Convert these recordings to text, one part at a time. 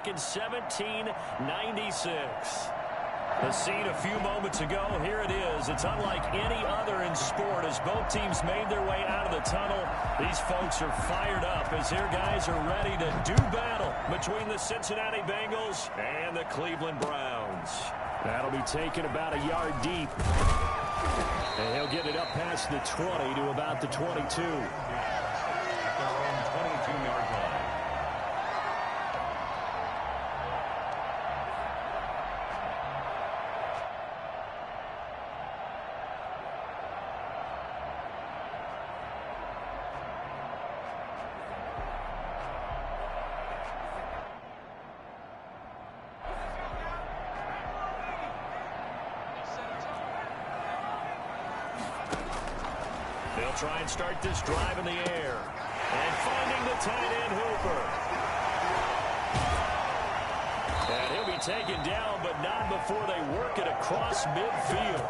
back in 1796. The scene a few moments ago, here it is. It's unlike any other in sport as both teams made their way out of the tunnel. These folks are fired up as their guys are ready to do battle between the Cincinnati Bengals and the Cleveland Browns. That'll be taken about a yard deep. And he'll get it up past the 20 to about the 22. At their own 22-yard line. They'll try and start this drive in the air. And finding the tight end Hooper. And he'll be taken down, but not before they work it across midfield.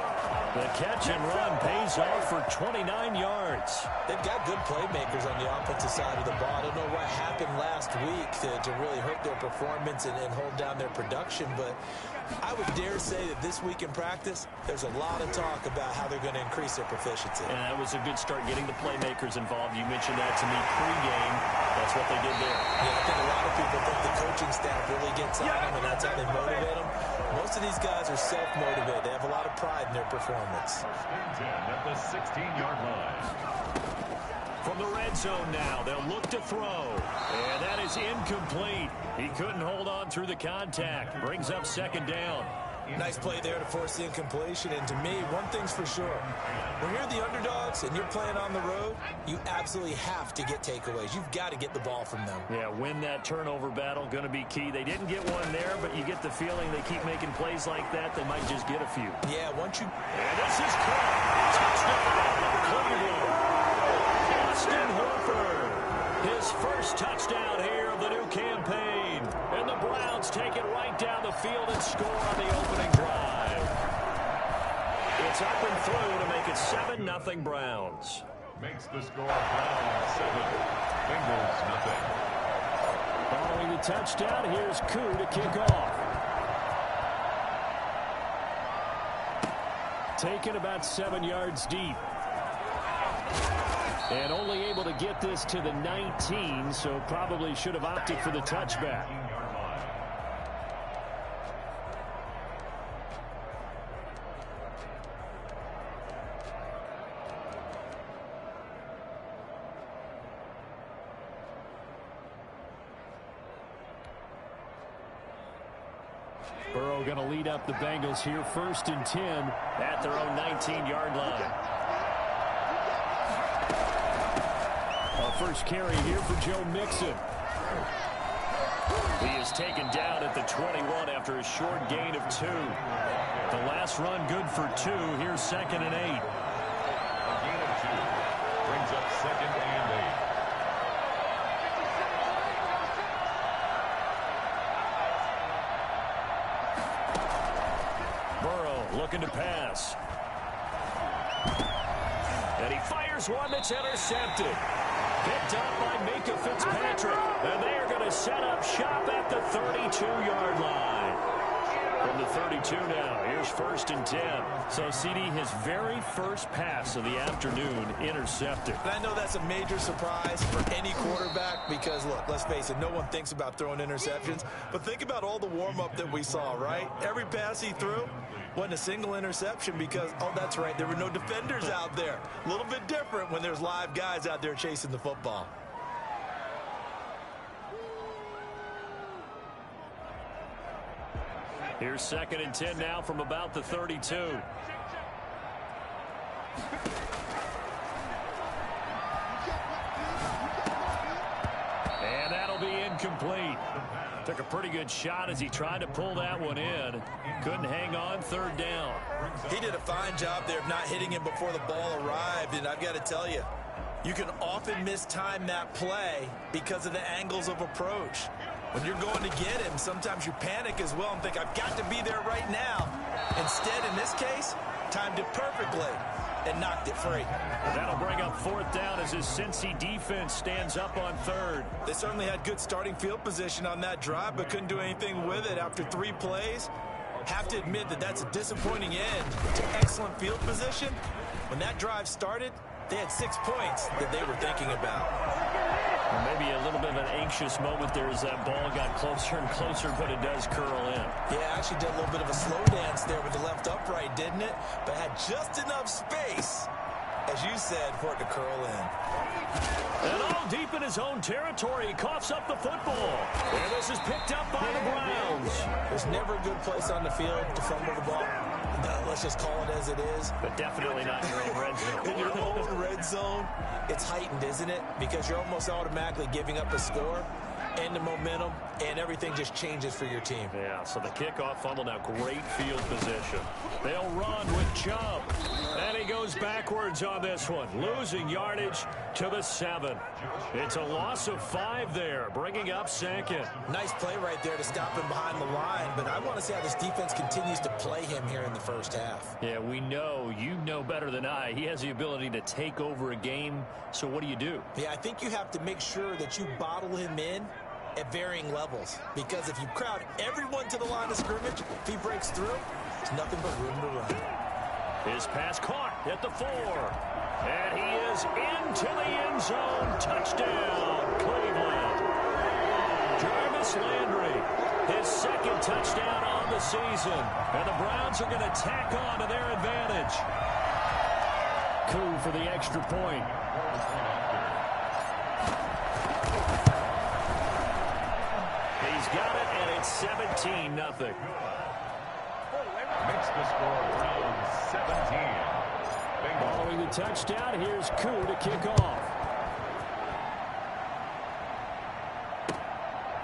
The catch and run pays off for 29 yards. They've got good playmakers on the offensive side of the ball. I don't know what happened last week to really hurt their performance and hold down their production, but I would dare say that this week in practice, there's a lot of talk about how they're going to increase their proficiency. And that was a good start getting the playmakers involved. You mentioned that to me pregame. That's what they did there. Yeah, I think a lot of people think the coaching staff really gets on them, and that's how they motivate them. Most of these guys are self-motivated. They have a lot of pride in their performance. First and 10 at the 16-yard line. From the red zone now, they'll look to throw. And that is incomplete. He couldn't hold on through the contact. Brings up second down. Nice play there to force the incompletion. And to me, one thing's for sure. When you're the underdogs and you're playing on the road, you absolutely have to get takeaways. You've got to get the ball from them. Yeah, win that turnover battle, going to be key. They didn't get one there, but you get the feeling they keep making plays like that, they might just get a few. Yeah, once you... And this is caught. Touchdown, Cleveland. Austin Hooper. His first touchdown here of the new campaign. And the Browns take it right down the field and score on the opening drive. It's up and through to make it 7-0 Browns. Makes the score Browns 7, Bengals nothing. Following the touchdown, here's Koo to kick off. Taken about 7 yards deep. And only able to get this to the 19, so probably should have opted for the touchback. Burrow going to lead up the Bengals here, 1st and 10 at their own 19-yard line. First carry here for Joe Mixon. He is taken down at the 21 after a short gain of 2. The last run good for 2. Here's 2nd and 8. A gain of 2 brings up 2nd and 8. Burrow looking to pass. And he fires one that's intercepted. Picked up by Minka Fitzpatrick. And they are going to set up shop at the 32-yard line. From the 32 now, here's 1st and 10. So, CD, his very first pass of the afternoon intercepted. And I know that's a major surprise for any quarterback because, look, let's face it, no one thinks about throwing interceptions. But think about all the warm-up that we saw, right? Every pass he threw wasn't a single interception because, oh, that's right, there were no defenders out there. A little bit different when there's live guys out there chasing the football. Here's 2nd and 10 now from about the 32. And that'll be incomplete. Took a pretty good shot as he tried to pull that one in. Couldn't hang on, 3rd down. He did a fine job there of not hitting him before the ball arrived, and I've got to tell you, you can often mistime that play because of the angles of approach. When you're going to get him, sometimes you panic as well and think, I've got to be there right now. Instead, in this case, timed it perfectly. and knocked it free. That'll bring up fourth down as his Cincy defense stands up on third. They certainly had good starting field position on that drive, but couldn't do anything with it after 3 plays. Have to admit that that's a disappointing end to excellent field position. When that drive started, they had 6 points that they were thinking about. Or maybe a little bit of an anxious moment there as that ball got closer and closer, but it does curl in. Yeah, actually did a little bit of a slow dance there with the left upright, didn't it? But had just enough space, as you said, for it to curl in. And all deep in his own territory, he coughs up the football. And this is picked up by the Browns. There's never a good place on the field to fumble the ball. No, let's just call it as it is. But definitely not in your own red zone. In your own red zone, it's heightened, isn't it? Because you're almost automatically giving up a score and the momentum, and everything just changes for your team. Yeah, so the kickoff fumble, now great field position. They'll run with Chubb. And he goes backwards on this one, losing yardage to the 7. It's a loss of 5 there, bringing up second. Nice play right there to stop him behind the line, but I want to see how this defense continues to play him here in the first half. Yeah, we know, you know better than I, he has the ability to take over a game, so what do? Yeah, I think you have to make sure that you bottle him in at varying levels, because if you crowd everyone to the line of scrimmage, if he breaks through, there's nothing but room to run. His pass caught at the 4. And he is into the end zone. Touchdown, Cleveland. Jarvis Landry, his second touchdown on the season. And the Browns are going to tack on to their advantage. Coup for the extra point. He's got it, and it's 17-0. Makes the score around 17. Following the touchdown, here's Koo to kick off.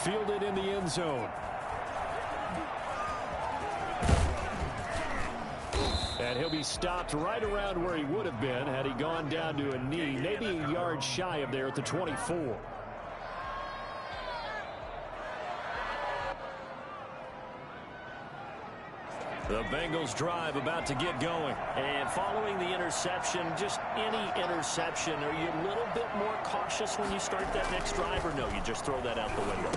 Fielded in the end zone. And he'll be stopped right around where he would have been had he gone down to a knee, maybe a yard shy of there at the 24. The Bengals drive about to get going. And following the interception, just any interception, are you a little bit more cautious when you start that next drive, or no, you just throw that out the window?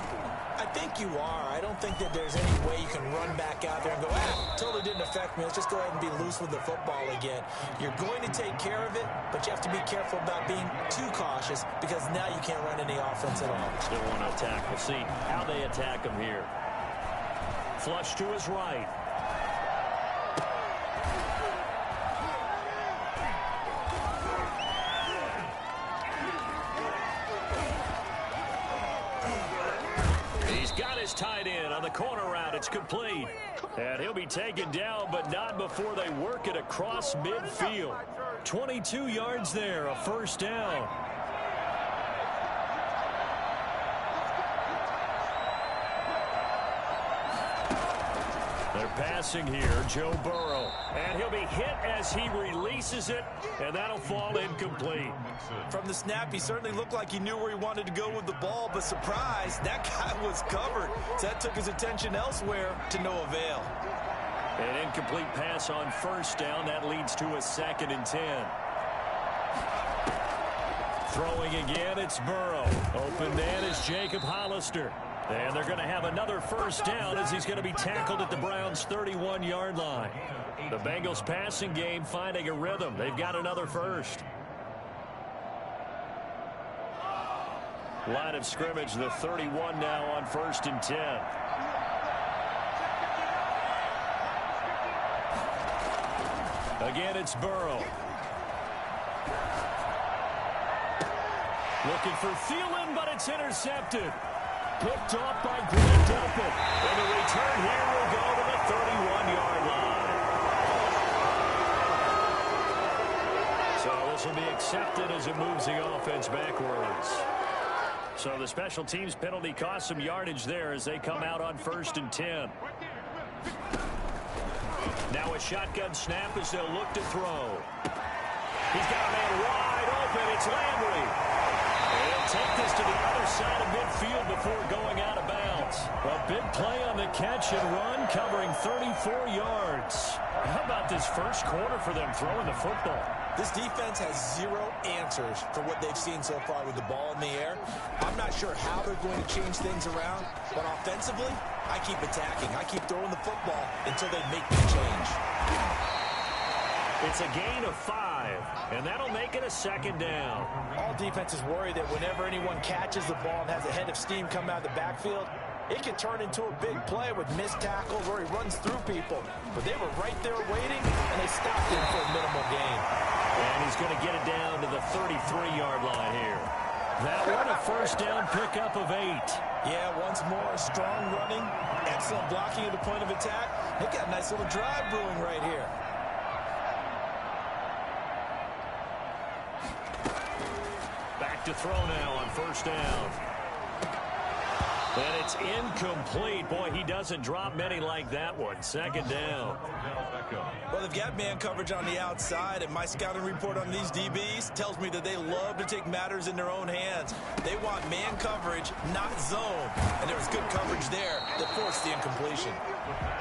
I think you are. I don't think that there's any way you can run back out there and go, totally didn't affect me. Let's just go ahead and be loose with the football again. You're going to take care of it, but you have to be careful about being too cautious, because now you can't run any offense at all. Still want to attack. We'll see how they attack him here. Flush to his right. Tied in on the corner route. It's complete. And he'll be taken down, but not before they work it across midfield. 22 yards there, a first down. They're passing here, Joe Burrow. And he'll be hit as he releases it, and that'll fall incomplete. From the snap, he certainly looked like he knew where he wanted to go with the ball, but surprise, that guy was covered. So that took his attention elsewhere to no avail. An incomplete pass on first down. That leads to a 2nd and 10. Throwing again, it's Burrow. Open man is Jacob Hollister. And they're going to have another first down as he's going to be tackled at the Browns' 31-yard line. The Bengals passing game finding a rhythm. They've got another first. Line of scrimmage, the 31 now on 1st and 10. Again, it's Burrow. Looking for Thielen, but it's intercepted. Picked off by Grant Delpit. And the return here will go to the 31-yard line. So this will be accepted as it moves the offense backwards. So the special teams penalty cost some yardage there as they come out on 1st and 10. Now a shotgun snap as they'll look to throw. He's got a man wide open. It's Landry. And he'll take this to the other side of midfield before going out of bounds. A big play on the catch and run, covering 34 yards. How about this first quarter for them throwing the football? This defense has zero answers for what they've seen so far with the ball in the air. I'm not sure how they're going to change things around, but offensively, I keep attacking. I keep throwing the football until they make the change. It's a gain of 5, and that'll make it a second down. All defenses worry that whenever anyone catches the ball and has a head of steam come out of the backfield, it can turn into a big play with missed tackles or he runs through people. But they were right there waiting, and they stopped him for a minimal gain. And he's going to get it down to the 33-yard line here. That one a first down pickup of 8. Yeah, once more, strong running, excellent blocking at the point of attack. They got a nice little drive brewing right here. Back to throw now on first down. And it's incomplete. Boy, he doesn't drop many like that one. Second down. Well, they've got man coverage on the outside, and my scouting report on these DBs tells me that they love to take matters in their own hands. They want man coverage, not zone. And there was good coverage there that forced the incompletion.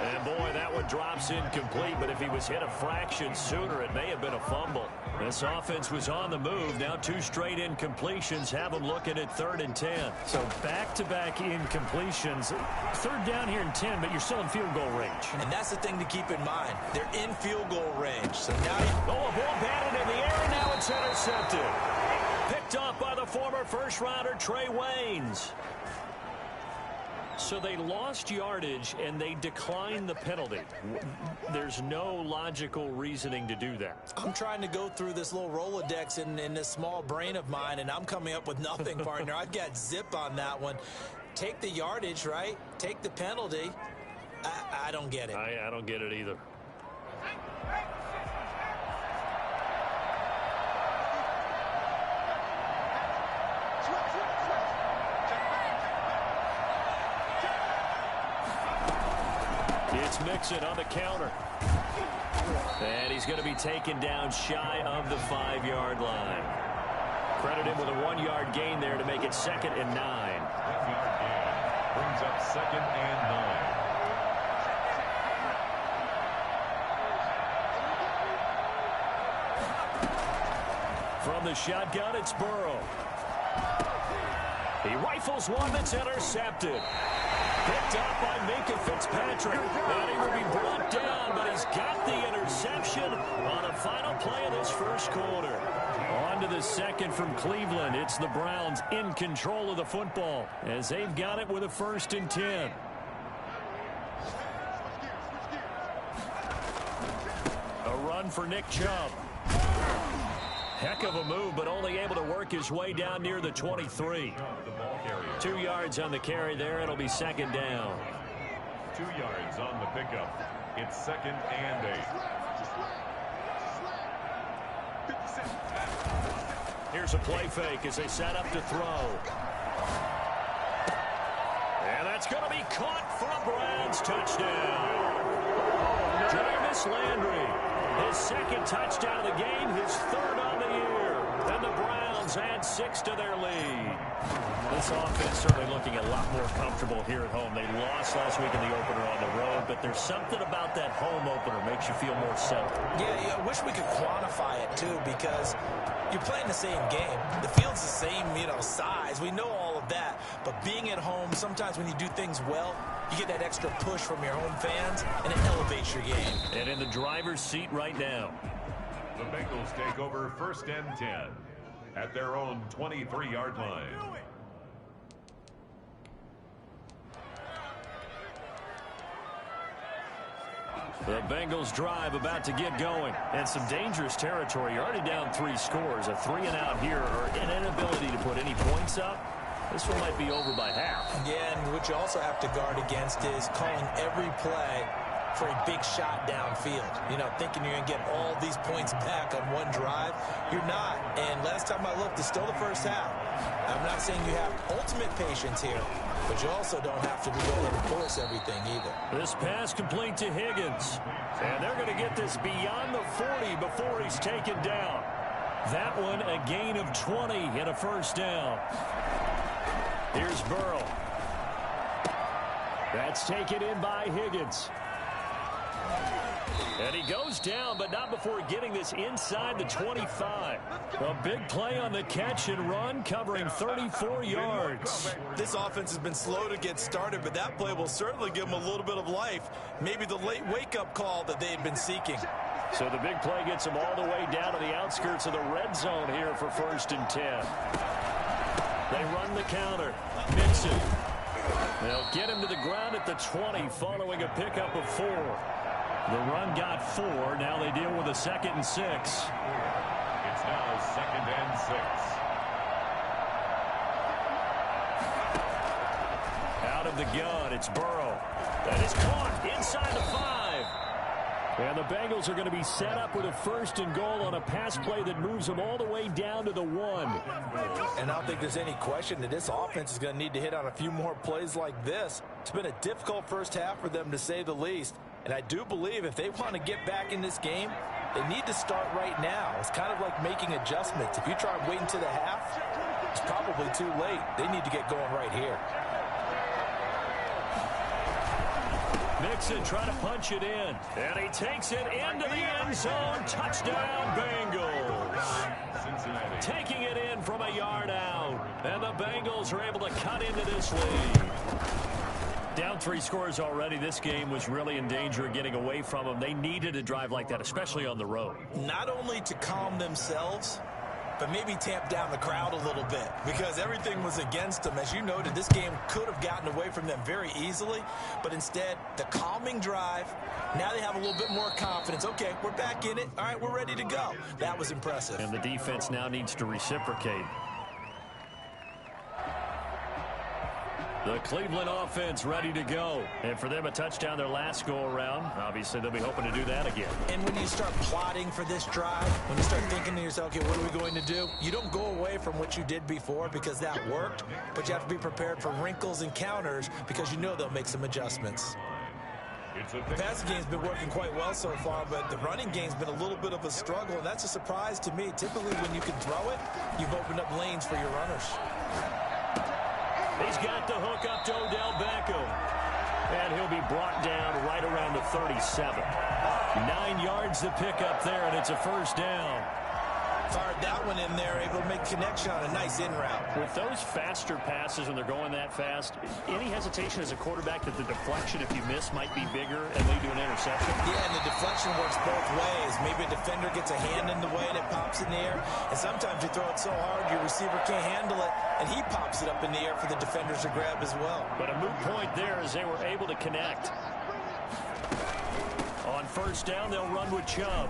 And, boy, that one drops incomplete, but if he was hit a fraction sooner, it may have been a fumble. This offense was on the move. Now 2 straight incompletions have them looking at 3rd and 10. So back-to-back incompletions. 3rd down here and 10, but you're still in field goal range. And that's the thing to keep in mind. They're in field goal range. So now a ball batted in the air, and now it's intercepted. Picked off by the former first-rounder Trey Waynes. So they lost yardage, and they declined the penalty. There's no logical reasoning to do that. I'm trying to go through this little Rolodex in this small brain of mine, and I'm coming up with nothing, partner. I've got zip on that one. Take the yardage, right? Take the penalty. I don't get it. I don't get it either. It's Mixon on the counter. And he's going to be taken down shy of the 5-yard line. Credit him with a 1-yard gain there to make it 2nd and 9. 1-yard gain brings up 2nd and 9. From the shotgun, it's Burrow. He rifles one that's intercepted. Picked up by Minkah Fitzpatrick. And he will be brought down, but he's got the interception on the final play of this first quarter. On to the second from Cleveland. It's the Browns in control of the football as they've got it with a 1st and 10. A run for Nick Chubb. Heck of a move, but only able to work his way down near the 23. 2 yards on the carry there. It'll be 2nd down. 2 yards on the pickup. It's 2nd and 8. Here's a play fake as they set up to throw. And that's going to be caught for a Browns touchdown. Jarvis Landry, his 2nd touchdown of the game, his 3rd on the year. And the Browns add 6 to their lead. This offense certainly looking a lot more comfortable here at home. They lost last week in the opener on the road, but there's something about that home opener makes you feel more settled. Yeah, I wish we could quantify it, too, because you're playing the same game. The field's the same, size. We know all of that. But being at home, sometimes when you do things well, you get that extra push from your home fans, and it elevates your game. And in the driver's seat right now. The Bengals take over 1st and 10 at their own 23-yard line. The Bengals drive about to get going. And some dangerous territory. You're already down 3 scores. A 3-and-out here or an inability to put any points up. This one might be over by half. Yeah, and what you also have to guard against is calling every play for a big shot downfield. Thinking you're going to get all these points back on one drive. You're not. And last time I looked, it's still the first half. I'm not saying you have ultimate patience here, but you also don't have to go ahead and force everything either. This pass complete to Higgins. And they're going to get this beyond the 40 before he's taken down. That one a gain of 20 and a 1st down. Here's Burrow. That's taken in by Higgins. And he goes down, but not before getting this inside the 25. A big play on the catch and run, covering 34 yards. This offense has been slow to get started, but that play will certainly give them a little bit of life. Maybe the late wake-up call that they had been seeking. So the big play gets them all the way down to the outskirts of the red zone here for 1st and 10. They run the counter. Mixon. They'll get him to the ground at the 20 following a pickup of 4. The run got 4. Now they deal with a 2nd and 6. It's now 2nd and 6. Out of the gun, it's Burrow. That is caught inside the 5. And the Bengals are going to be set up with a 1st and goal on a pass play that moves them all the way down to the 1. And I don't think there's any question that this offense is going to need to hit on a few more plays like this. It's been a difficult first half for them, to say the least. And I do believe if they want to get back in this game, they need to start right now. It's kind of like making adjustments. If you try waiting to the half, it's probably too late. They need to get going right here. Mixon trying to punch it in. And he takes it into the end zone. Touchdown, Bengals. Cincinnati. Taking it in from a yard out. And the Bengals are able to cut into this lead. Down 3 scores already. This game was really in danger of getting away from them. They needed a drive like that, especially on the road. Not only to calm themselves, but maybe tamp down the crowd a little bit, because everything was against them. As you noted, this game could have gotten away from them very easily, but instead, the calming drive, now they have a little bit more confidence. Okay, we're back in it. All right, we're ready to go. That was impressive. And the defense now needs to reciprocate. The Cleveland offense ready to go. And for them, a touchdown their last go-around. Obviously, they'll be hoping to do that again. And when you start plotting for this drive, when you start thinking to yourself, okay, what are we going to do? You don't go away from what you did before because that worked, but you have to be prepared for wrinkles and counters because you know they'll make some adjustments. The passing game's been working quite well so far, but the running game's been a little bit of a struggle, and that's a surprise to me. Typically, when you can throw it, you've opened up lanes for your runners. He's got the hook up to Odell Beckham. And he'll be brought down right around the 37. 9 yards to pick up there, and it's a 1st down. Fired that one in there, able to make connection on a nice in route. With those faster passes when they're going that fast, any hesitation as a quarterback that the deflection, if you miss, might be bigger and lead to an interception? Yeah, and the deflection works both ways. Maybe a defender gets a hand in the way and it pops in the air. And sometimes you throw it so hard your receiver can't handle it, and he pops it up in the air for the defenders to grab as well. But a moot point there as they were able to connect. On 1st down, they'll run with Chubb.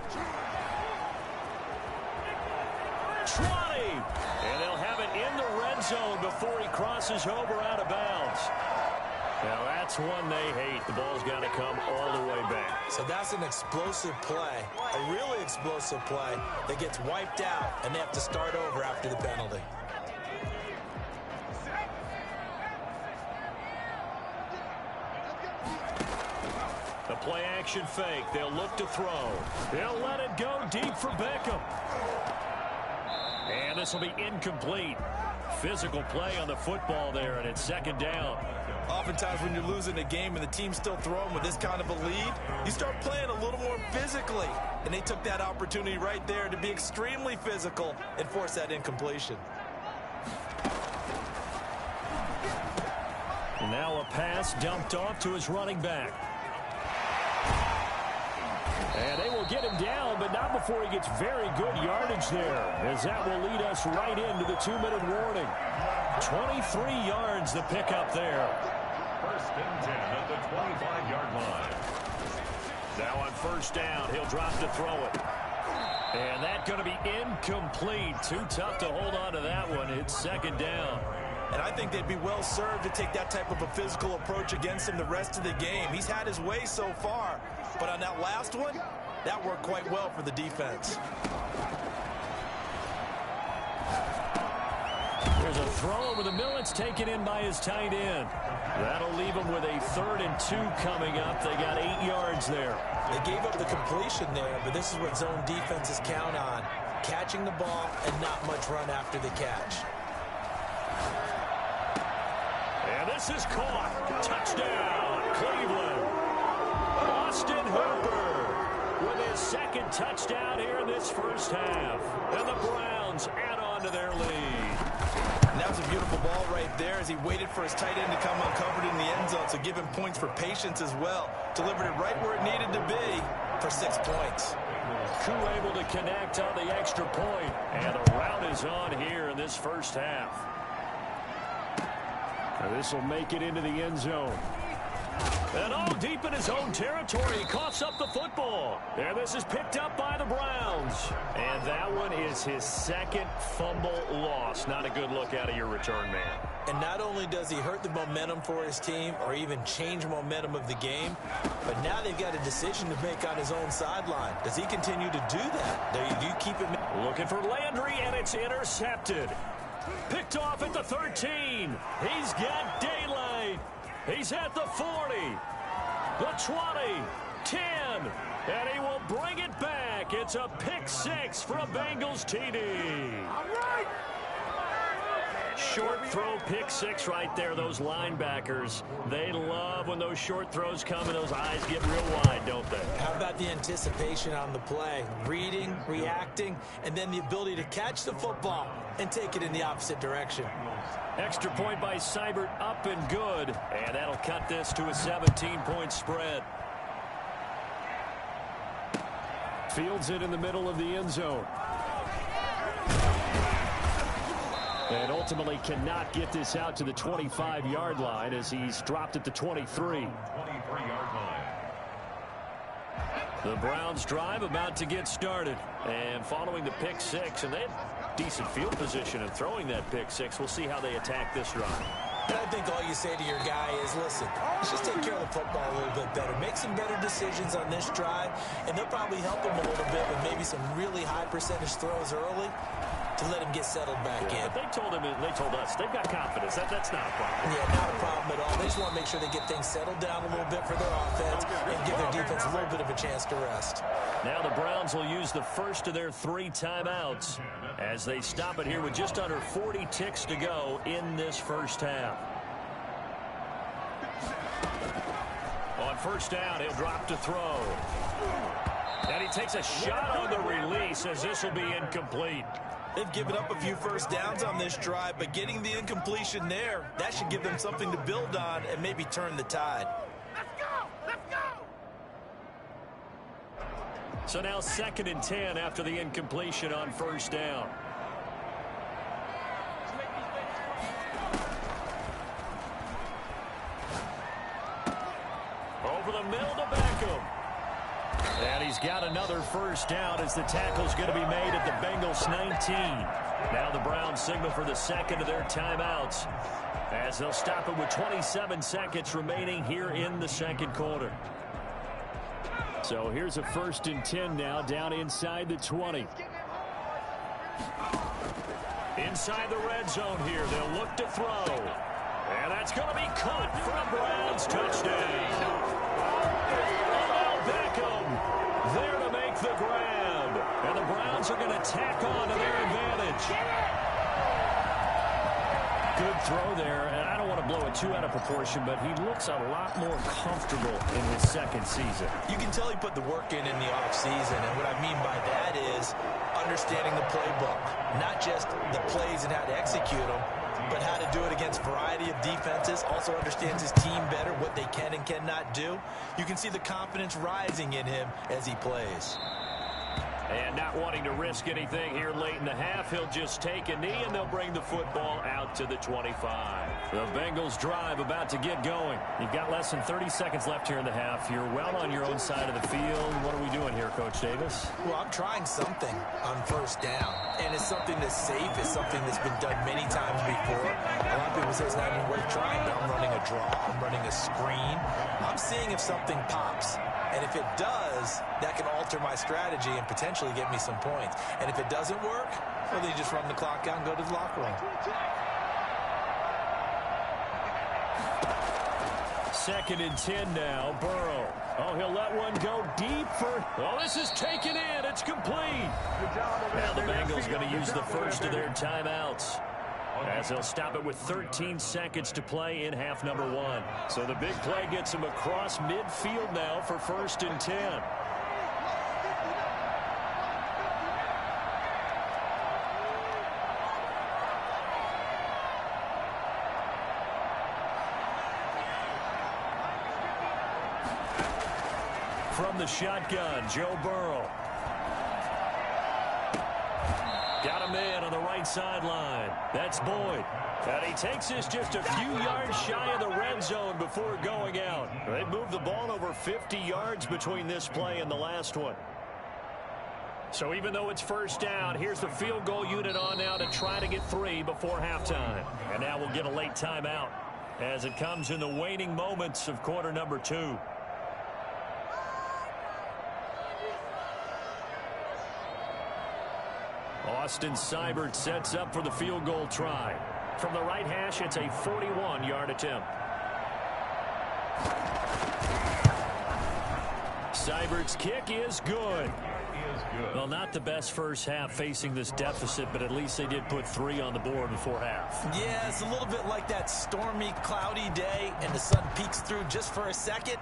20, and they'll have it in the red zone before he crosses over out of bounds. Now that's one they hate. The ball's got to come all the way back. So that's an explosive play, a really explosive play that gets wiped out, and they have to start over after the penalty. The play action fake. They'll look to throw. They'll let it go deep for Beckham. And this will be incomplete. Physical play on the football there, and it's 2nd down. Oftentimes when you're losing a game and the team's still throwing with this kind of a lead, you start playing a little more physically. And they took that opportunity right there to be extremely physical and force that incompletion. And now a pass dumped off to his running back. And they will get him down, but not before he gets very good yardage there, as that will lead us right into the 2-minute warning. 23 yards the pickup there. 1st and 10 at the 25-yard line. Now on 1st down, he'll drop to throw it. And that's going to be incomplete. Too tough to hold on to that one. It's 2nd down. And I think they'd be well served to take that type of a physical approach against him the rest of the game. He's had his way so far, but on that last one, that worked quite well for the defense. There's a throw over the middle. It's taken in by his tight end. That'll leave him with a 3rd and 2 coming up. They got 8 yards there. They gave up the completion there, but this is what zone defenses count on. Catching the ball and not much run after the catch. And this is caught. Touchdown, Cleveland. Loss Austin Hooper with his second touchdown here in this first half. And the Browns add on to their lead. And that was a beautiful ball right there as he waited for his tight end to come uncovered in the end zone, so give him points for patience as well. Delivered it right where it needed to be for 6 points. Koo able to connect on the extra point. And the route is on here in this first half. This will make it into the end zone. And all deep in his own territory, he coughs up the football. And this is picked up by the Browns. And that one is his second fumble loss. Not a good look out of your return man. And not only does he hurt the momentum for his team or even change momentum of the game, but now they've got a decision to make on his own sideline. Does he continue to do that? Do you keep him? Looking for Landry, and it's intercepted. Picked off at the 13. He's got daylight. He's at the 40, the 20, 10, and he will bring it back. It's a pick six for a Bengals TD. All right. Short throw pick six right there. Those linebackers, they love when those short throws come and those eyes get real wide, don't they? How about the anticipation on the play? Reading, reacting, and then the ability to catch the football and take it in the opposite direction. Extra point by Seibert, up and good. And that'll cut this to a 17-point spread. Fields it in the middle of the end zone. And ultimately cannot get this out to the 25-yard line as he's dropped at the 23. 23-yard line. The Browns drive about to get started. And following the pick six, and they had decent field position in throwing that pick six. We'll see how they attack this drive. And I think all you say to your guy is, listen, let's just take care of the football a little bit better. Make some better decisions on this drive, and they'll probably help him a little bit with maybe some really high percentage throws early to let him get settled back in. But they told us they've got confidence. That's not a problem. Yeah, not a problem at all. They just want to make sure they get things settled down a little bit for their offense and give their defense a little bit of a chance to rest. Now the Browns will use the first of their 3 timeouts as they stop it here with just under 40 ticks to go in this first half. On first down, he'll drop to throw. And he takes a shot on the release as this will be incomplete. They've given up a few first downs on this drive, but getting the incompletion there, that should give them something to build on and maybe turn the tide. Let's go! Let's go! So now 2nd and 10 after the incompletion on first down. Over the middle to Beckham. And he's got another first down as the tackle's going to be made at the Bengals 19. Now the Browns signal for the second of their timeouts as they'll stop it with 27 seconds remaining here in the second quarter. So here's a 1st and 10 now down inside the 20. Inside the red zone here. They'll look to throw. And that's going to be caught for a Browns touchdown. Beckham there to make the grab. And the Browns are going to tack on to their advantage. Good throw there, and I don't want to blow it too out of proportion, but he looks a lot more comfortable in his second season. You can tell he put the work in the offseason, and what I mean by that is understanding the playbook. Not just the plays and how to execute them, but how to do it against a variety of defenses. Also understands his team better, what they can and cannot do. You can see the confidence rising in him as he plays. And not wanting to risk anything here late in the half, he'll just take a knee, and they'll bring the football out to the 25. The Bengals drive about to get going. You've got less than 30 seconds left here in the half. You're well on your own side of the field. What are we doing here, Coach Davis? Well, I'm trying something on first down, and it's something that's safe. It's something that's been done many times before. A lot of people say it's not even worth trying, but I'm running a draw. I'm running a screen. I'm seeing if something pops. And if it does, that can alter my strategy and potentially get me some points. And if it doesn't work, well, then you just run the clock out and go to the locker room. 2nd and 10 now. Burrow. Oh, he'll let one go deep for... Oh, this is taken in. It's complete. Now the Bengals going to use the first of their timeouts. as they'll stop it with 13 seconds to play in half number 1. So the big play gets him across midfield now for 1st and 10. From the shotgun, Joe Burrow. Got a man on the right sideline. That's Boyd. And he takes this just a few yards shy of the red zone before going out. They moved the ball over 50 yards between this play and the last one. So even though it's 1st down, here's the field goal unit on now to try to get 3 before halftime. And now we'll get a late timeout as it comes in the waning moments of quarter number 2. Austin Seibert sets up for the field goal try. From the right hash, it's a 41-yard attempt. Seibert's kick is good. Well, not the best first half facing this deficit, but at least they did put 3 on the board before half. Yeah, it's a little bit like that stormy, cloudy day, and the sun peeks through just for a second.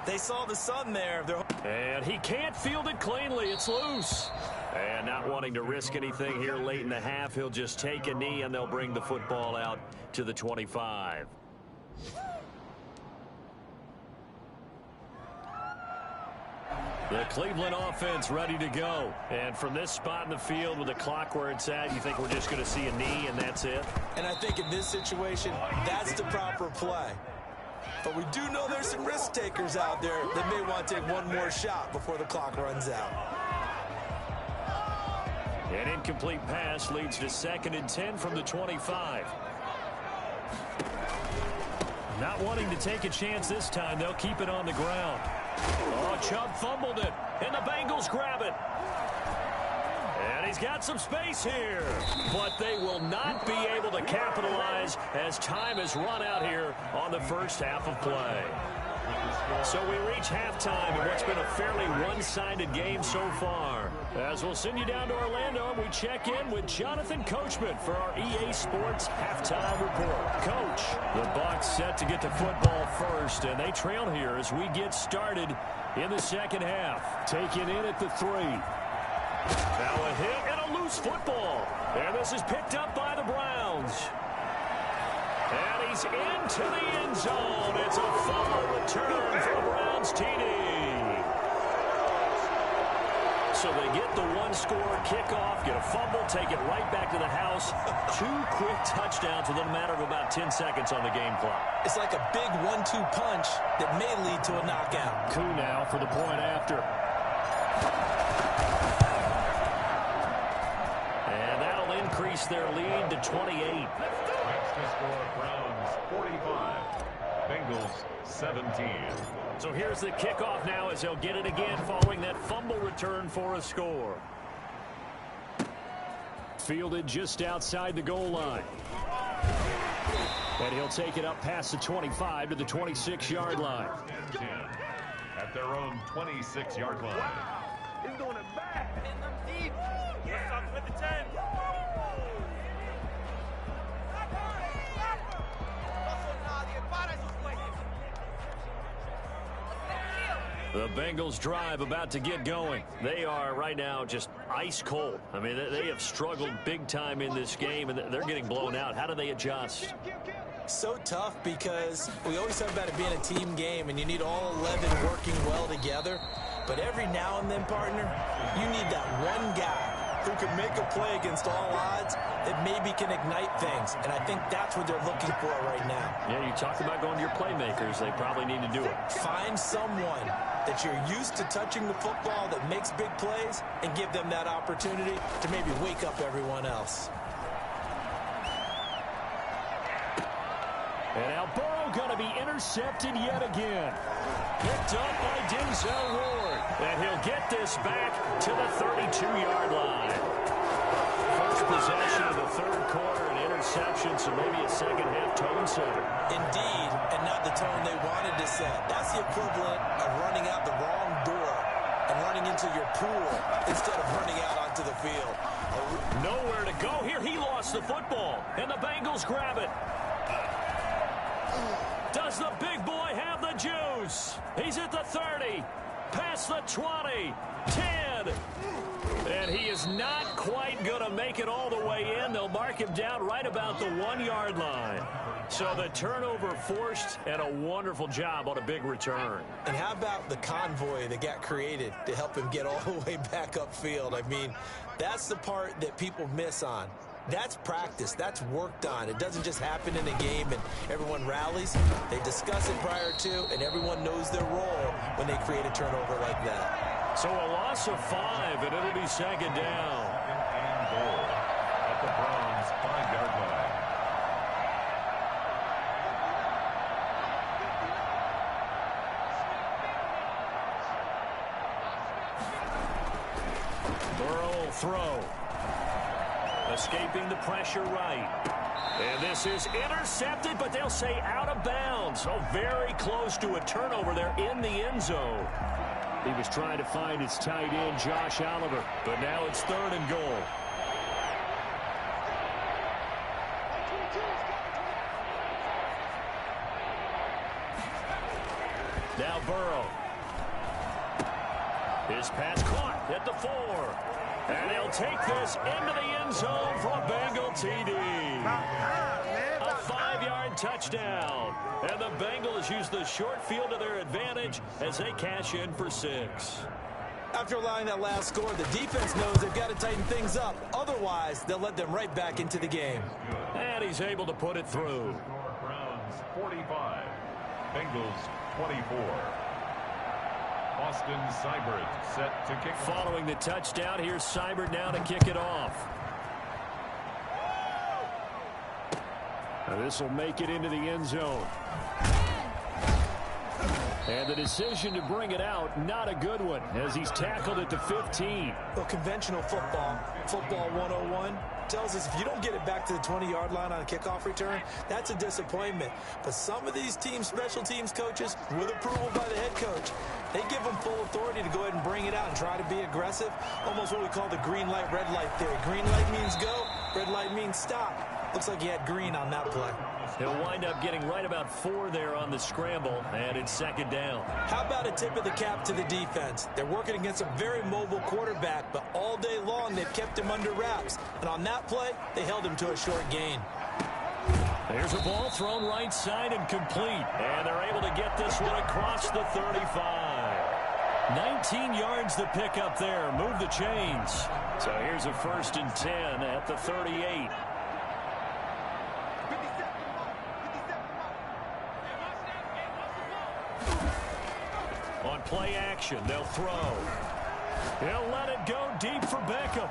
They saw the sun there. And he can't field it cleanly. It's loose. And not wanting to risk anything here late in the half, he'll just take a knee, and they'll bring the football out to the 25. The Cleveland offense ready to go. And from this spot in the field with the clock where it's at, you think we're just going to see a knee and that's it? And I think in this situation, that's the proper play. But we do know there's some risk takers out there that may want to take one more shot before the clock runs out. An incomplete pass leads to 2nd and 10 from the 25. Not wanting to take a chance this time, they'll keep it on the ground. Oh, Chubb fumbled it, and the Bengals grab it. And he's got some space here, but they will not be able to capitalize as time has run out here on the first half of play. So we reach halftime in what's been a fairly one-sided game so far. As we'll send you down to Orlando, and we check in with Jonathan Coachman for our EA Sports Halftime Report. Coach, the Bucs set to get the football first, and they trail here as we get started in the second half. Taken in at the 3. Now a hit and a loose football. And this is picked up by the Browns. And he's into the end zone. It's a fumble return for the Browns TD. So they get the one-score kickoff, get a fumble, take it right back to the house. 2 quick touchdowns within a matter of about 10 seconds on the game clock. It's like a big 1-2 punch that may lead to a knockout. Coup now for the point after. And that'll increase their lead to 28. Next to score, Browns 45, Bengals 17. So here's the kickoff now as they'll get it again following that fumble return for a score. Fielded just outside the goal line. And he'll take it up past the 25 to the 26-yard line. 10 at their own 26-yard line. He's doing it back. Hitting them deep. What's up with the 10? The Bengals drive about to get going. They are right now just ice cold. I mean, they have struggled big time in this game, and they're getting blown out. How do they adjust? So tough because we always talk about it being a team game, and you need all 11 working well together. But every now and then, partner, you need that one guy who can make a play against all odds that maybe can ignite things. And I think that's what they're looking for right now. Yeah, you talk about going to your playmakers. They probably need to do it. Find someone that you're used to touching the football that makes big plays and give them that opportunity to maybe wake up everyone else. And now Burrow going to be intercepted yet again. Picked up by Denzel Ward. And he'll get this back to the 32-yard line. First possession of the third quarter, an interception, so maybe a second-half tone setter. Indeed, and not the tone they wanted to set. That's the equivalent of running out the wrong door and running into your pool instead of running out onto the field. Nowhere to go here. He lost the football, and the Bengals grab it. Does the big boy have the juice? He's at the 30, past the 20, 10. And he is not quite going to make it all the way in. They'll mark him down right about the 1-yard line. So the turnover forced, and a wonderful job on a big return. And how about the convoy that got created to help him get all the way back upfield? I mean, that's the part that people miss on. That's practice. That's worked on. It doesn't just happen in a game and everyone rallies. They discuss it prior to, and everyone knows their role when they create a turnover like that. So a loss of 5, and it'll be second down. And goal at the Browns' 5-yard line. Burrow will throw. Escaping the pressure right. And this is intercepted, but they'll say out of bounds. So very close to a turnover there in the end zone. He was trying to find his tight end, Josh Oliver. But now it's 3rd and goal. Now Burrow. His pass caught at the 4. And they'll take this into the end zone for a Bengal TD. A 5-yard touchdown. And the Bengals use the short field to their advantage as they cash in for 6. After allowing that last score, the defense knows they've got to tighten things up. Otherwise, they'll let them right back into the game. And he's able to put it through. Browns 45, Bengals 24. Austin Seibert set to kick. Following the touchdown, here's Seibert now to kick it off. Now this will make it into the end zone. And the decision to bring it out, not a good one, as he's tackled at the 15. Well, conventional football 101, tells us if you don't get it back to the 20-yard line on a kickoff return, that's a disappointment. But some of these teams, special teams coaches, with approval by the head coach, they give them full authority to go ahead and bring it out and try to be aggressive. Almost what we call the green light, red light theory. Green light means go, red light means stop. Looks like he had green on that play. He'll wind up getting right about 4 there on the scramble, and it's second down. How about a tip of the cap to the defense? They're working against a very mobile quarterback, but all day long they've kept him under wraps. And on that play, they held him to a short gain. There's a ball thrown right side and complete. And they're able to get this one across the 35. 19 yards to pick up there. Move the chains. So here's a 1st and 10 at the 38. On play action, they'll throw. He'll let it go deep for Beckham.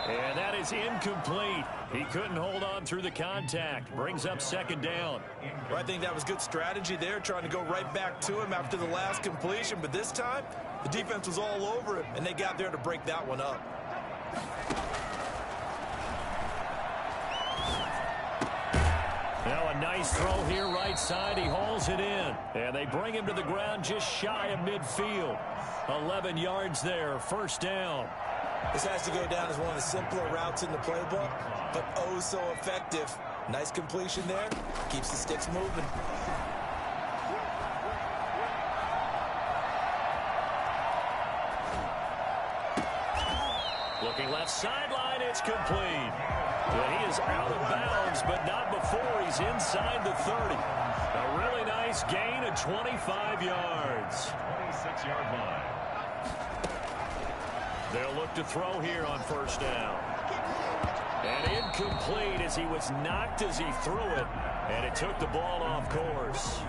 And that is incomplete. He couldn't hold on through the contact. Brings up second down. Well, I think that was good strategy there, trying to go right back to him after the last completion. But this time, the defense was all over him, and they got there to break that one up. Now a nice throw here right side. He hauls it in. And they bring him to the ground just shy of midfield. 11 yards there. 1st down. This has to go down as one of the simpler routes in the playbook, but oh so effective. Nice completion there. Keeps the sticks moving. Looking left sideline, it's complete. And he is out of bounds, but not before he's inside the 30. A really nice gain of 25 yards. 26-yard line. They'll look to throw here on 1st down. And incomplete as he was knocked as he threw it. And it took the ball off course.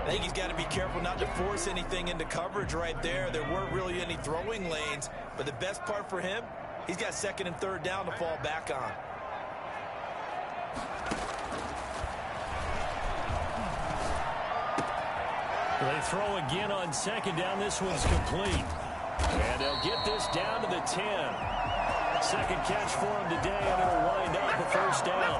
I think he's got to be careful not to force anything into coverage right there. There weren't really any throwing lanes. But the best part for him, he's got 2nd and 3rd down to fall back on. They throw again on 2nd down. This one's complete. And they'll get this down to the 10. Second catch for him today, and it'll wind up a 1st down.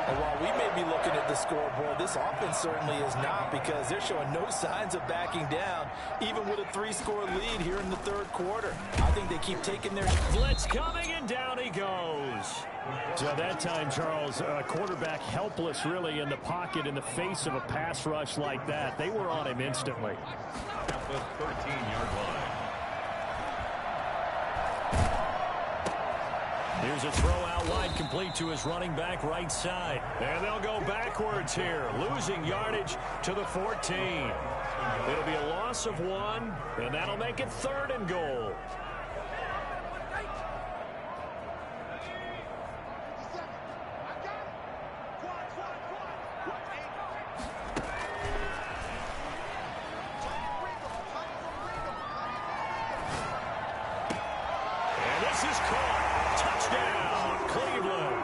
And while we may be looking at the scoreboard, this offense certainly is not, because they're showing no signs of backing down, even with a 3-score lead here in the third quarter. I think they keep taking their... Blitz coming, and down he goes. So that time, Charles, quarterback helpless really in the pocket in the face of a pass rush like that. They were on him instantly. At the 13-yard line. Here's a throw out wide, complete to his running back right side. And they'll go backwards here, losing yardage to the 14. It'll be a loss of 1, and that'll make it 3rd and goal. And this is caught. Touchdown, Cleveland.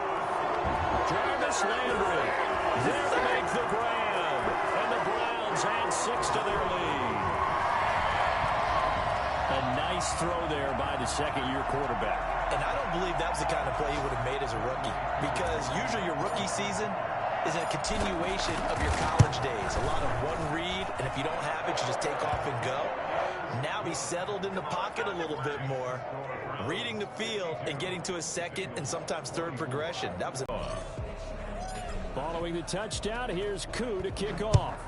Jarvis Landry there to make the grab. And the Browns add 6 to their lead. A nice throw there by the second-year quarterback. And I don't believe that was the kind of play he would have made as a rookie, because usually your rookie season is a continuation of your college days. A lot of one read, and if you don't have it, you just take off and go. Now he's settled in the pocket a little bit more, reading the field and getting to a second and sometimes third progression. That was Following the touchdown, here's Koo to kick off.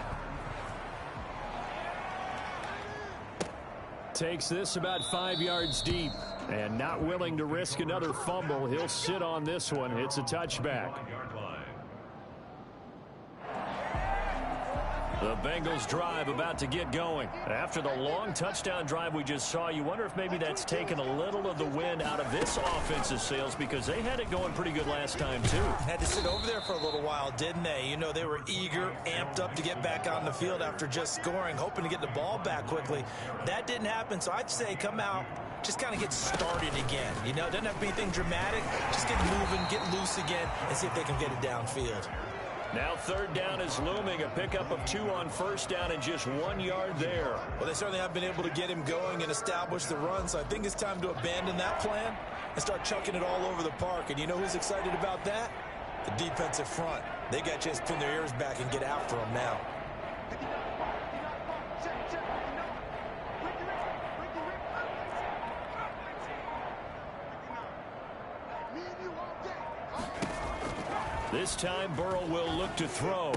Takes this about 5 yards deep, and not willing to risk another fumble. He'll sit on this one. It's a touchback. The Bengals drive about to get going. After the long touchdown drive we just saw, you wonder if maybe that's taken a little of the wind out of this offensive sails, because they had it going pretty good last time too. Had to sit over there for a little while, didn't they? You know, they were eager, amped up to get back on the field after just scoring, hoping to get the ball back quickly. That didn't happen, so I'd say come out, just kind of get started again. You know, doesn't have to be anything dramatic. Just get moving, get loose again, and see if they can get it downfield. Now 3rd down is looming, a pickup of 2 on 1st down and just 1 yard there. Well, they certainly have been able to get him going and establish the run, so I think it's time to abandon that plan and start chucking it all over the park. And you know who's excited about that? The defensive front. They got a chance to pin their ears back and get after him now. This time Burrow will look to throw.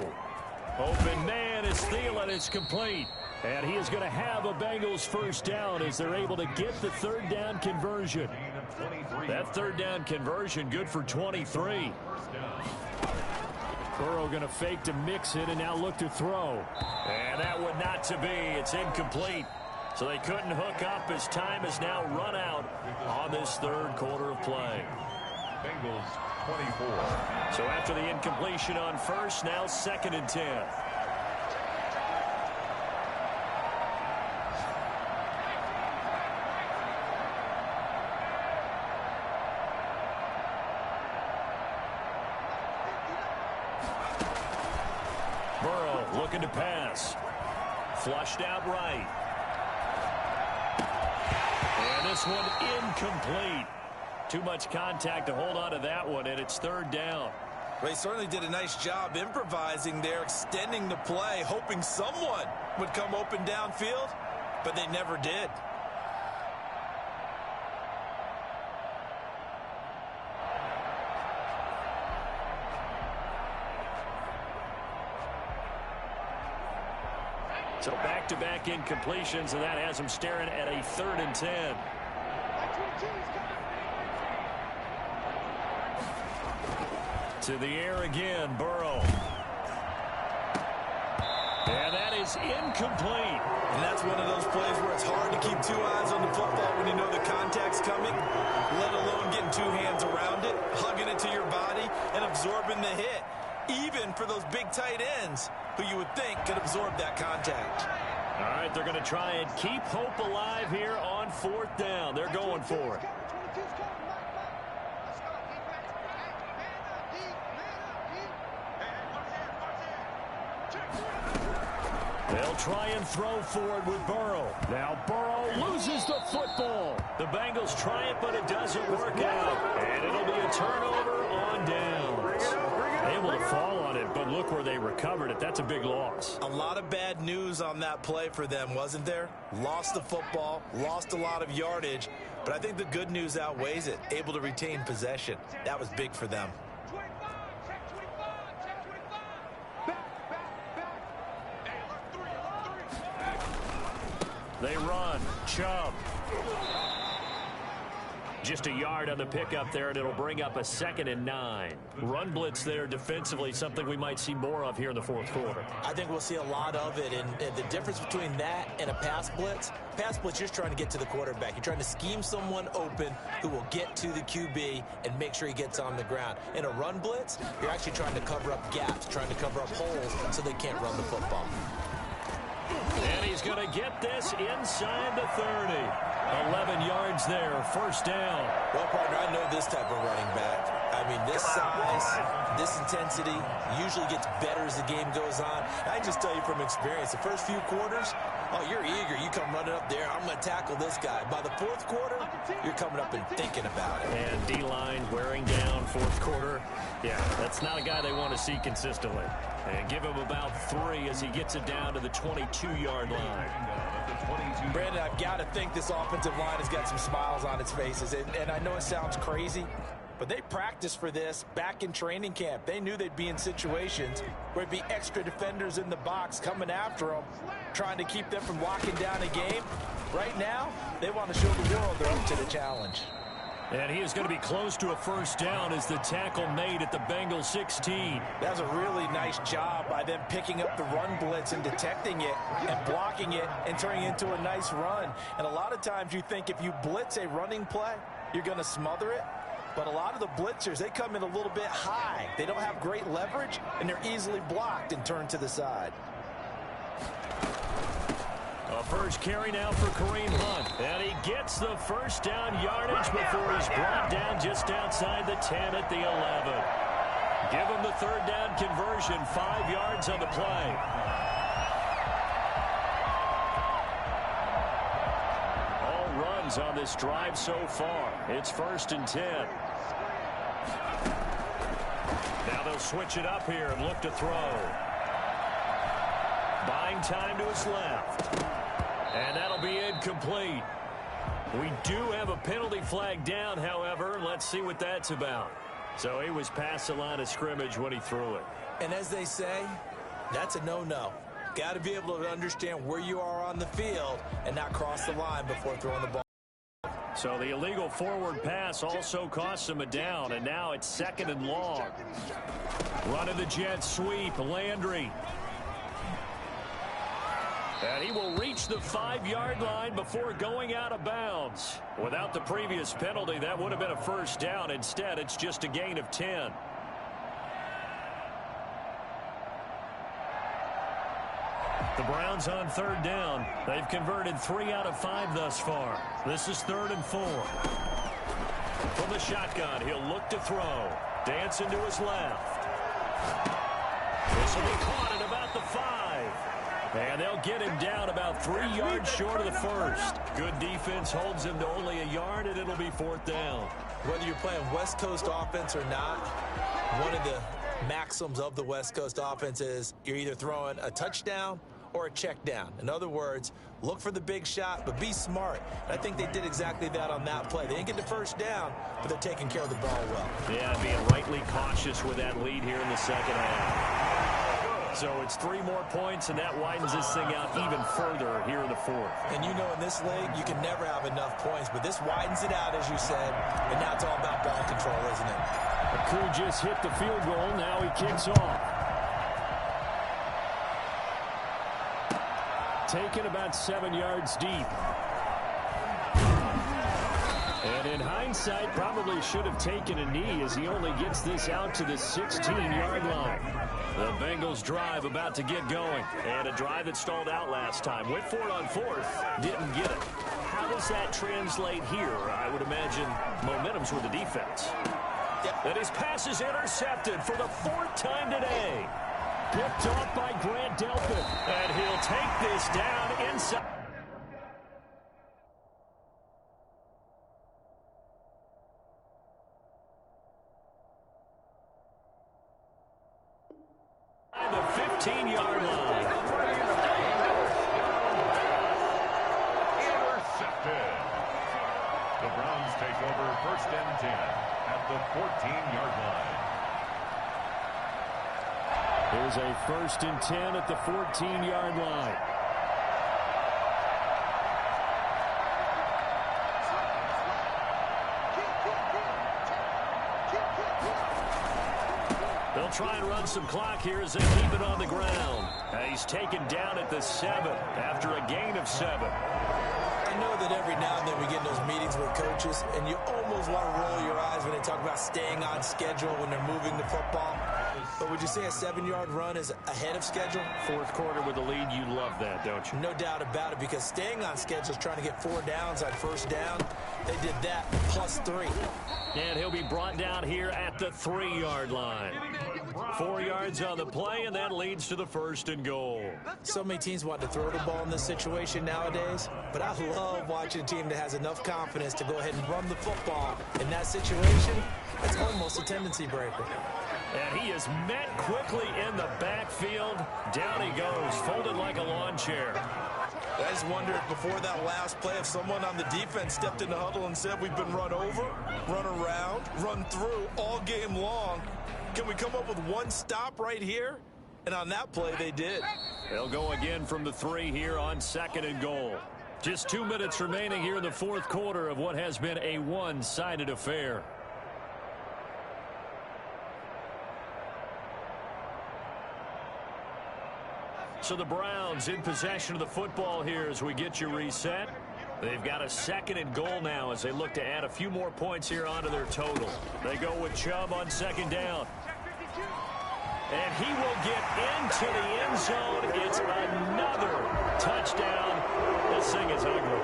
Open man is Thielen. It's complete. And he is going to have a Bengals 1st down as they're able to get the 3rd down conversion. That 3rd down conversion good for 23. Burrow going to fake to mix it and now look to throw. And that would not to be. It's incomplete. So they couldn't hook up as time has now run out on this 3rd quarter of play. Bengals 24. So after the incompletion on 1st, now 2nd and 10. Burrow looking to pass. Flushed out right. And this one incomplete. Too much contact to hold on to that one, and it's 3rd down. They certainly did a nice job improvising there, extending the play, hoping someone would come open downfield, but they never did. So back-to-back incompletions, and that has them staring at a 3rd and 10. To the air again, Burrow. And that is incomplete. And that's one of those plays where it's hard to keep 2 eyes on the football when you know the contact's coming, let alone getting 2 hands around it, hugging it to your body, and absorbing the hit, even for those big tight ends who you would think could absorb that contact. All right, they're going to try and keep hope alive here on 4th down. They're going for it. They'll try and throw forward with Burrow. Now Burrow loses the football. The Bengals try it, but it doesn't work out. And it'll be a turnover on downs. They able to fall on it, but look where they recovered it. That's a big loss. A lot of bad news on that play for them, wasn't there? Lost the football, lost a lot of yardage, but I think the good news outweighs it. Able to retain possession. That was big for them. They run. Chubb. Just a yard on the pickup there, and it'll bring up a 2nd and 9. Run blitz there defensively, something we might see more of here in the fourth quarter. I think we'll see a lot of it, and the difference between that and a pass blitz, you're just trying to get to the quarterback. You're trying to scheme someone open who will get to the QB and make sure he gets on the ground. In a run blitz, you're actually trying to cover up gaps, trying to cover up holes so they can't run the football. And he's going to get this inside the 30. 11 yards there, 1st down. Well, partner, I know this type of running back. I mean, this size, this intensity usually gets better as the game goes on. I can just tell you from experience, the first few quarters, oh, you're eager. You come running up there, I'm going to tackle this guy. By the 4th quarter, you're coming up and thinking about it. And D-line wearing down 4th quarter. Yeah, that's not a guy they want to see consistently. And give him about 3 as he gets it down to the 22-yard line. Brandon, I've got to think this offensive line has got some smiles on its faces. And I know it sounds crazy, but they practiced for this back in training camp. They knew they'd be in situations where it'd be extra defenders in the box coming after them, trying to keep them from locking down a game. Right now, they want to show the world they're up to the challenge. And he is going to be close to a 1st down as the tackle made at the Bengals 16. That was a really nice job by them picking up the run blitz and detecting it and blocking it and turning it into a nice run. And a lot of times you think if you blitz a running play, you're going to smother it. But a lot of the blitzers, they come in a little bit high. They don't have great leverage, and they're easily blocked and turned to the side. A 1st carry now for Kareem Hunt. And he gets the 1st down yardage before he's brought down just outside the 10 at the 11. Give him the 3rd down conversion, 5 yards on the play. All runs on this drive so far. It's 1st and 10. Now they'll switch it up here and look to throw. Buying time to his left. And that'll be incomplete. We do have a penalty flag down, however. Let's see what that's about. So he was past the line of scrimmage when he threw it. And as they say, that's a no-no. Got to be able to understand where you are on the field and not cross the line before throwing the ball. So the illegal forward pass also costs him a down, and now it's 2nd and long. Running the jet sweep, Landry. And he will reach the 5-yard line before going out of bounds. Without the previous penalty, that would have been a 1st down. Instead, it's just a gain of 10. The Browns on 3rd down. They've converted 3 out of 5 thus far. This is 3rd and 4. From the shotgun, he'll look to throw. Dancing to his left. This will be caught at about the 5. And they'll get him down about 3 yards short of the 1st. Good defense holds him to only a yard, and it'll be 4th down. Whether you're playing West Coast offense or not, one of the maxims of the West Coast offense is you're either throwing a touchdown or a check down. In other words, look for the big shot, but be smart. And I think they did exactly that on that play. They didn't get the 1st down, but they're taking care of the ball well. Yeah, being rightly cautious with that lead here in the 2nd half. So it's 3 more points, and that widens this thing out even further here in the 4th. And you know in this league, you can never have enough points, but this widens it out, as you said, and now it's all about ball control, isn't it? Akou just hit the field goal. Now he kicks off. Taken about 7 yards deep. And in hindsight, probably should have taken a knee as he only gets this out to the 16-yard line. The Bengals drive about to get going. And a drive that stalled out last time. Went for it on 4th. Didn't get it. How does that translate here? I would imagine momentum's with the defense. And his pass is intercepted for the 4th time today. Picked off by Grant Delpit. And he'll take this down inside. take over first and 10 at the 14-yard line. Here's a first and 10 at the 14-yard line. They'll try and run some clock here as they keep it on the ground. He's taken down at the 7 after a gain of 7. I know that every now and then we get in those meetings with coaches, and you almost want to roll your eyes when they talk about staying on schedule when they're moving the football. But would you say a 7-yard run is ahead of schedule? Fourth quarter with the lead, you love that, don't you? No doubt about it, because staying on schedule is trying to get 4 downs on first down. They did that plus 3. And he'll be brought down here at the 3-yard line. 4 yards on the play, and that leads to the first and goal. So many teams want to throw the ball in this situation nowadays, but I love watching a team that has enough confidence to go ahead and run the football. In that situation, it's almost a tendency breaker. And he is met quickly in the backfield. Down he goes, folded like a lawn chair. I just wonder if before that last play, if someone on the defense stepped in the huddle and said, we've been run over, run around, run through all game long. Can we come up with one stop right here? And on that play, they did. They'll go again from the 3 here on 2nd and goal. Just 2 minutes remaining here in the fourth quarter of what has been a one-sided affair. So the Browns in possession of the football here as we get you reset. They've got a 2nd and goal now as they look to add a few more points here onto their total. They go with Chubb on 2nd down. And he will get into the end zone. It's another touchdown. This thing is ugly.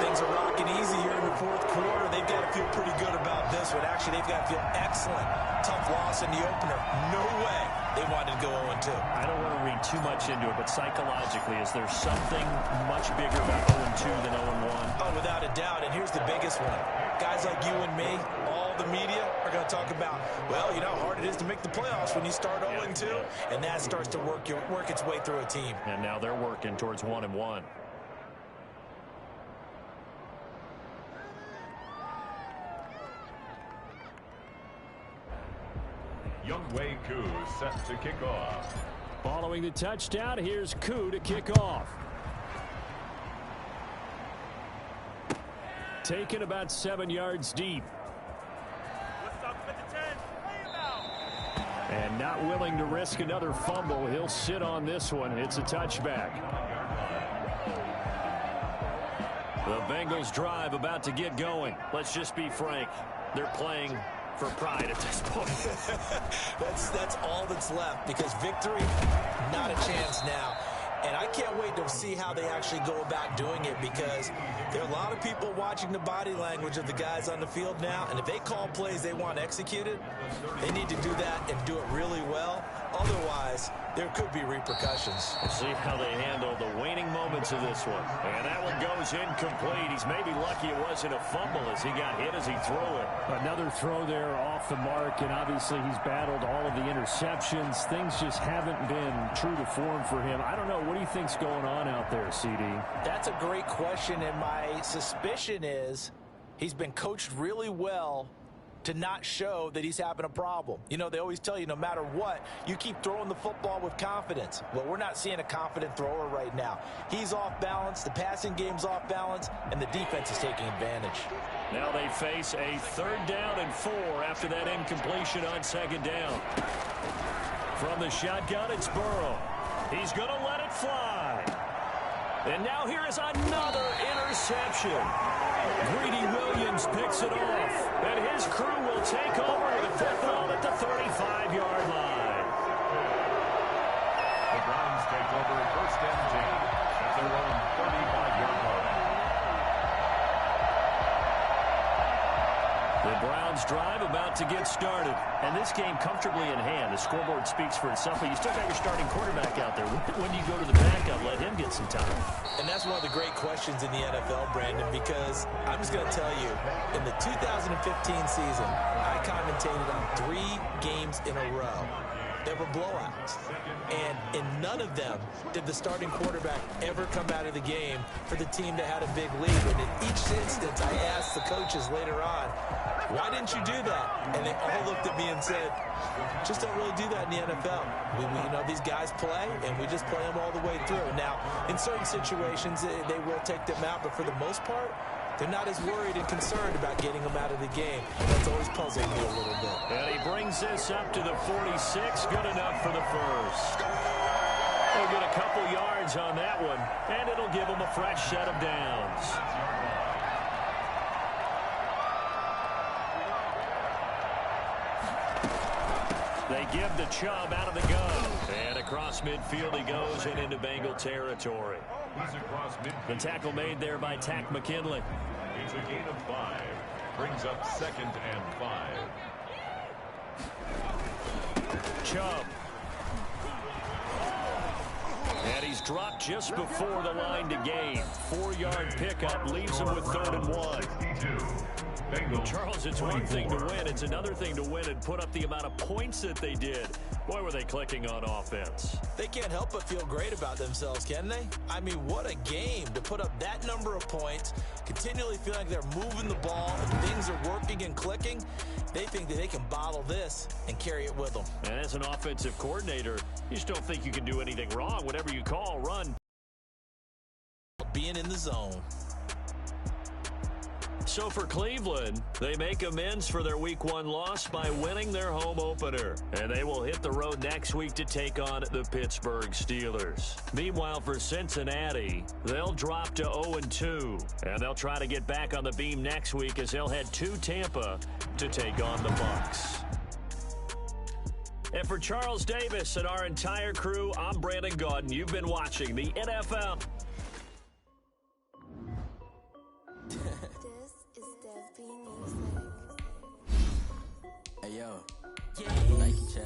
Things are rocking easy here in the fourth quarter. They've got to feel pretty good about this one. Actually, they've got to feel excellent. Tough loss in the opener. No way they wanted to go 0-2. I don't want to read too much into it, but psychologically, is there something much bigger about 0-2 than 0-1? Oh, without a doubt. And here's the biggest one. Guys like you and me, all the media, are going to talk about, well, you know how hard it is to make the playoffs when you start 0-2. And that starts to work its way through a team. And now they're working towards 1-1. Younghoe Koo set to kick off. Following the touchdown, here's Koo to kick off. Taken about 7 yards deep. And not willing to risk another fumble. He'll sit on this one. It's a touchback. The Bengals drive about to get going. Let's just be frank. They're playing for pride at this point. That's all that's left, because victory, not a chance now. And I can't wait to see how they actually go about doing it, because there are a lot of people watching the body language of the guys on the field now, and if they call plays they want executed, they need to do that and do it really well. Otherwise, there could be repercussions. We'll see how they handle the waning moments of this one. And that one goes incomplete. He's maybe lucky it wasn't a fumble as he got hit as he threw it. Another throw there off the mark, and obviously he's battled all of the interceptions. Things just haven't been true to form for him. I don't know. What do you think's going on out there, CD? That's a great question, and my suspicion is he's been coached really well to not show that he's having a problem. You know, they always tell you no matter what, you keep throwing the football with confidence. Well, we're not seeing a confident thrower right now. He's off balance, the passing game's off balance, and the defense is taking advantage. Now they face a 3rd down and 4 after that incompletion on 2nd down. From the shotgun, it's Burrow. He's going to let it fly. And now here is another interception. Greedy Williams picks it off. And his crew will take over with the football at the 35-yard line. The Browns take over first and 10 at their own 35-yard line. The Browns drive about to get started. And this game comfortably in hand. The scoreboard speaks for itself, but you still got your starting quarterback out there. When you go to the backup, let him get some time. And that's one of the great questions in the NFL, Brandon, because I'm just going to tell you, in the 2015 season, I commentated on 3 games in a row. that were blowouts. And in none of them did the starting quarterback ever come out of the game for the team that had a big lead. And in each instance, I asked the coaches later on, why didn't you do that? And they all looked at me and said, just don't really do that in the NFL. You know, these guys play, and we just play them all the way through. Now, in certain situations, they will take them out, but for the most part, they're not as worried and concerned about getting them out of the game. That's always puzzling me a little bit. And he brings this up to the 46. Good enough for the first. They'll get a couple yards on that one, and it'll give them a fresh set of downs. They give the Chubb out of the gun. And across midfield he goes and into Bengal territory. He's across midfield. The tackle made there by Tack McKinley. It's a gain of 5. Brings up 2nd and 5. Chubb. And he's dropped just before the line to gain. 4-yard pickup leaves him with 3rd and 1. 62. Charles, it's one thing to win. It's another thing to win and put up the amount of points that they did. Boy, were they clicking on offense. They can't help but feel great about themselves, can they? I mean, what a game to put up that number of points, continually feel like they're moving the ball, and things are working and clicking. They think that they can bottle this and carry it with them. And as an offensive coordinator, you just don't think you can do anything wrong. Whatever you call, run. Being in the zone. So for Cleveland, they make amends for their Week 1 loss by winning their home opener. And they will hit the road next week to take on the Pittsburgh Steelers. Meanwhile, for Cincinnati, they'll drop to 0-2. And they'll try to get back on the beam next week as they'll head to Tampa to take on the Bucs. And for Charles Davis and our entire crew, I'm Brandon Gaudin. You've been watching the NFL. Hey yo, Nike check. I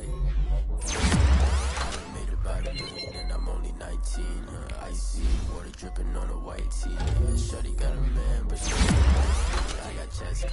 done made it by the million and I'm only 19. Icy water dripping on a white tee. Shorty got a man, but she I got chest.